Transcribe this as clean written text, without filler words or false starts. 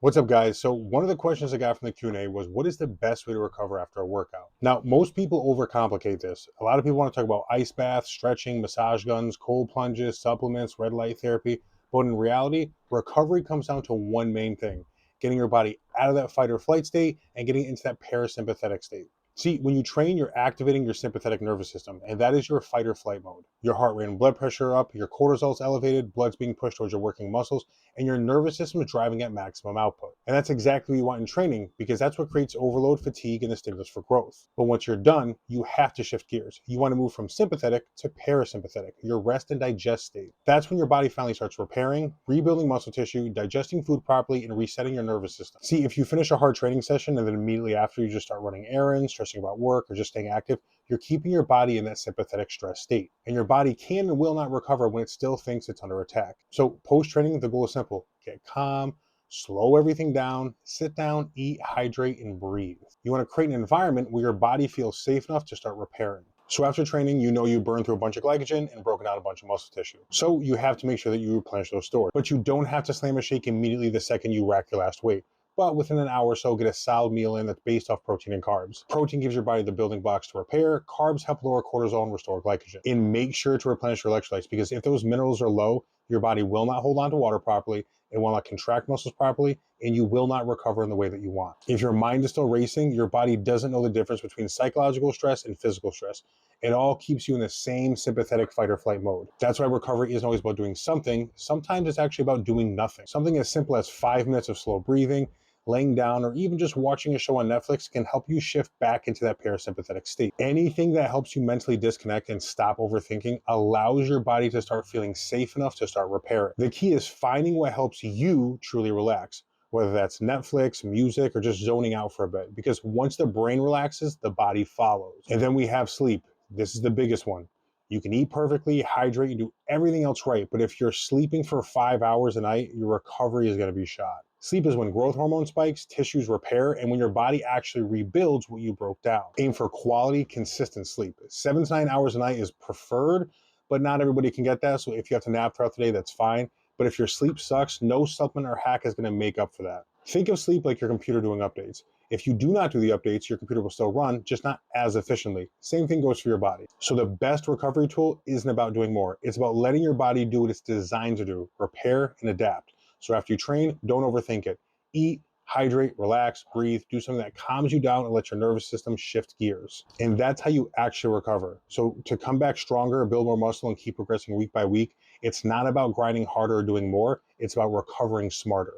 What's up, guys? So one of the questions I got from the Q&A was, what is the best way to recover after a workout? Now, most people overcomplicate this. A lot of people want to talk about ice baths, stretching, massage guns, cold plunges, supplements, red light therapy. But in reality, recovery comes down to one main thing: getting your body out of that fight or flight state and getting into that parasympathetic state. See, when you train, you're activating your sympathetic nervous system, and that is your fight or flight mode. Your heart rate and blood pressure are up, your cortisol's elevated, blood's being pushed towards your working muscles, and your nervous system is driving at maximum output. And that's exactly what you want in training, because that's what creates overload, fatigue, and the stimulus for growth. But once you're done, you have to shift gears. You want to move from sympathetic to parasympathetic, your rest and digest state. That's when your body finally starts repairing, rebuilding muscle tissue, digesting food properly, and resetting your nervous system. See, if you finish a hard training session and then immediately after you just start running errands, stressing about work, or just staying active, you're keeping your body in that sympathetic stress state. And your body can and will not recover when it still thinks it's under attack. So post-training, the goal is simple: get calm, slow everything down, sit down, eat, hydrate, and breathe. You want to create an environment where your body feels safe enough to start repairing. So after training, you know you burned through a bunch of glycogen and broken down a bunch of muscle tissue. So you have to make sure that you replenish those stores. But you don't have to slam a shake immediately the second you rack your last weight. But within an hour or so, get a solid meal in that's based off protein and carbs. Protein gives your body the building blocks to repair. Carbs help lower cortisol and restore glycogen. And make sure to replenish your electrolytes, because if those minerals are low, your body will not hold on to water properly, it will not contract muscles properly, and you will not recover in the way that you want. If your mind is still racing, your body doesn't know the difference between psychological stress and physical stress. It all keeps you in the same sympathetic fight or flight mode. That's why recovery isn't always about doing something. Sometimes it's actually about doing nothing. Something as simple as 5 minutes of slow breathing, laying down, or even just watching a show on Netflix can help you shift back into that parasympathetic state. Anything that helps you mentally disconnect and stop overthinking allows your body to start feeling safe enough to start repairing. The key is finding what helps you truly relax, whether that's Netflix, music, or just zoning out for a bit, because once the brain relaxes, the body follows. And then we have sleep. This is the biggest one. You can eat perfectly, hydrate, and do everything else right, but if you're sleeping for 5 hours a night, your recovery is going to be shot. Sleep is when growth hormone spikes, tissues repair, and when your body actually rebuilds what you broke down. Aim for quality, consistent sleep. 7 to 9 hours a night is preferred, but not everybody can get that. So if you have to nap throughout the day, that's fine. But if your sleep sucks, no supplement or hack is going to make up for that. Think of sleep like your computer doing updates. If you do not do the updates, your computer will still run, just not as efficiently. Same thing goes for your body. So the best recovery tool isn't about doing more. It's about letting your body do what it's designed to do: repair and adapt. So after you train, don't overthink it. Eat, hydrate, relax, breathe, do something that calms you down and let your nervous system shift gears. And that's how you actually recover. So to come back stronger, build more muscle, and keep progressing week by week, it's not about grinding harder or doing more. It's about recovering smarter.